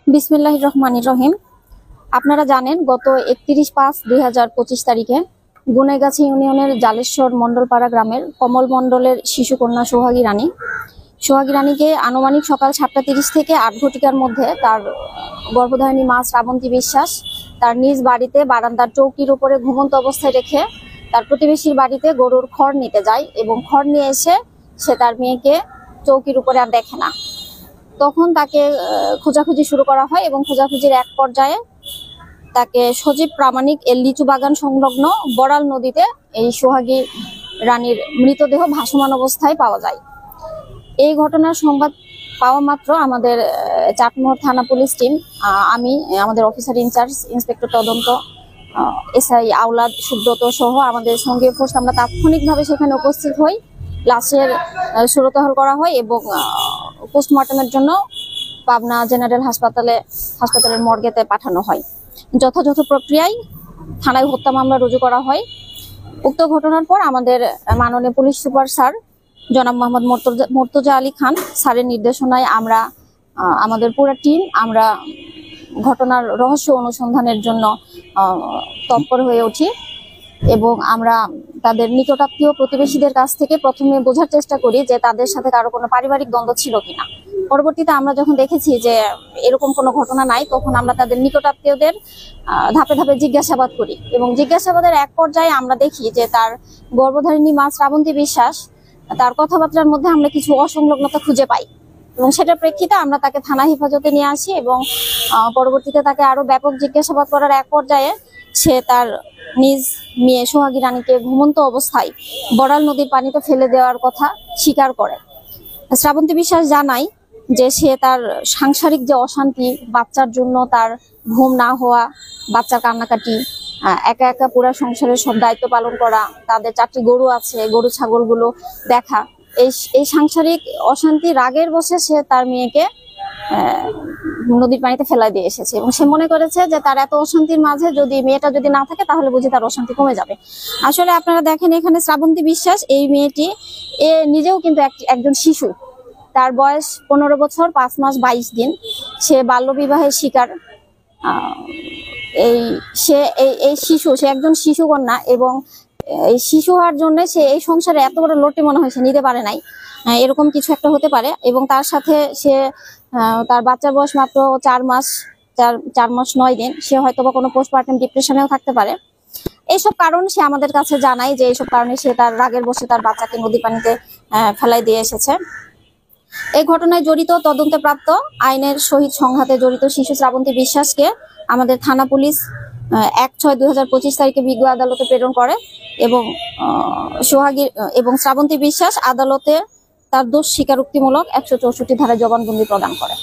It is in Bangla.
বিসমিল্লাহির রহমানির রহিম। আপনারা জানেন গত 31/5/2025 তারিখে গুনাইগাছি ইউনিয়নের জালেশ্বর মন্ডলপাড়া গ্রামের কমল মন্ডলের শিশুকন্যা সোহাগী রানীকে আনুমানিক সকাল 7:30 থেকে 8 ঘটিকার মধ্যে তার গর্ভধারিণী মা শ্রাবন্তী বিশ্বাস তার নিজ বাড়িতে বারান্দার চৌকির উপরে ঘুমন্ত অবস্থায় রেখে তার প্রতিবেশীর বাড়িতে গরুর খড় নিতে যায় এবং খড় নিয়ে এসে সে তার মেয়েকে চৌকির উপরে আর দেখে না। তখন তাকে খোঁজাখুঁজি শুরু করা হয় এবং খোঁজাখুঁজির এক পর্যায়ে তাকে সজীব প্রামাণিক এর লিচু বাগান সংলগ্ন বড়াল নদীতে এই সোহাগী রানীর মৃতদেহ ভাসমান অবস্থায় পাওয়া যায়। এই ঘটনার সংবাদ পাওয়া মাত্র আমাদের চাটমোহর থানা পুলিশ টিম, আমি, আমাদের অফিসার ইনচার্জ ইন্সপেক্টর তদন্ত এসআই আওলাদ সুব্রত সহ আমাদের সঙ্গে ফোর্স আমরা তাৎক্ষণিকভাবে সেখানে উপস্থিত হই। লাশের সুরতহাল করা হয় এবং পোস্টমর্টমের জন্য পাবনা জেনারেল হাসপাতালের মর্গেতে পাঠানো হয়। যথাযথ প্রক্রিয়ায় থানায় হত্যা মামলা রুজু করা হয়। উক্ত ঘটনার পর আমাদের মাননীয় পুলিশ সুপার স্যার জনাব মোহাম্মদ মুর্তজা আলী খান স্যারের নির্দেশনায় আমরা আমাদের পুরো টিম আমরা ঘটনার রহস্য অনুসন্ধানের জন্য তৎপর হয়ে উঠি এবং আমরা তাদের নিকটাত্মীয় প্রতিবেশীদের কাছ থেকে প্রথমে বোঝার চেষ্টা করি যে তাদের সাথে কারো কোনো পারিবারিক দ্বন্দ্ব ছিল কিনা। পরবর্তীতে আমরা যখন দেখেছি যে এরকম কোনো ঘটনা নাই, তখন আমরা তাদের নিকটাত্মীয়দের ধাপে ধাপে জিজ্ঞাসাবাদ করি এবং জিজ্ঞাসাবাদের এক পর্যায়ে আমরা দেখি যে তার গর্ভধারিণী মা শ্রাবন্তী বিশ্বাস তার কথাবার্তার মধ্যে আমরা কিছু অসংলগ্নতা খুঁজে পাই এবং সেটার প্রেক্ষিতে আমরা তাকে থানা হেফাজতে নিয়ে আসি এবং পরবর্তীতে তাকে আরো ব্যাপক জিজ্ঞাসাবাদ করার এক পর্যায়ে সে তার নিজ মেয়ে সোহাগী রানীকে ঘুমন্ত অবস্থায় বড়াল নদীর পানিতে ফেলে দেওয়ার কথা স্বীকার করে। শ্রাবন্তী বিশ্বাস জানায় যে সে তার সাংসারিক যে অশান্তি, বাচ্চার জন্য তার ঘুম না হওয়া, বাচ্চার কান্নাকাটি, একা একা পুরা সংসারের সব দায়িত্ব পালন করা, তাদের 4টি গরু আছে, গরু ছাগলগুলো দেখা, এই সাংসারিক অশান্তি রাগের বশে সে তার মেয়েকে নদীর পানিতে ফেলাই দিয়ে এসেছে এবং সে মনে করেছে যে তার এত অশান্তির মাঝে যদি মেয়েটা যদি না থাকে তাহলে বুঝি তার অশান্তি কমে যাবে। আসলে আপনারা দেখেন এখানে শ্রাবন্তী বিশ্বাস এই মেয়েটি নিজেও কিন্তু একজন শিশু, তার বয়স 15 বছর 5 মাস 22 দিন। সে বাল্যবিবাহের শিকার। সে একজন শিশু কন্যা এবং এই শিশু হওয়ার জন্য সে এই সংসারে এত বড় লোটে মনে হয় সে নিতে পারে নাই, এরকম কিছু একটা হতে পারে এবং তার সাথে সে তার বাচ্চার বয়স মাত্র 4 মাস 9 দিন। সে হয়তো বা কোনো পোস্টপার্টাম ডিপ্রেশনেও থাকতে পারে। এইসব কারণ সে আমাদের কাছে জানায় যে এইসব কারণে সে তার রাগের বশে তার বাচ্চাকে নদী পানিতে ফেলাই দিয়ে এসেছে। এই ঘটনায় জড়িত তদন্তে প্রাপ্ত আইনের সহিত সংঘাতে জড়িত শিশু শ্রাবন্তী বিশ্বাসকে আমাদের থানা পুলিশ 1/6/2025 তারিখে বিজ্ঞ আদালতে প্রেরণ করে এবং সোহাগী এবং শ্রাবন্তী বিশ্বাস আদালতে তার দোষ স্বীকারোক্তিমূলক 164 ধারায় জবানবন্দি প্রদান করে।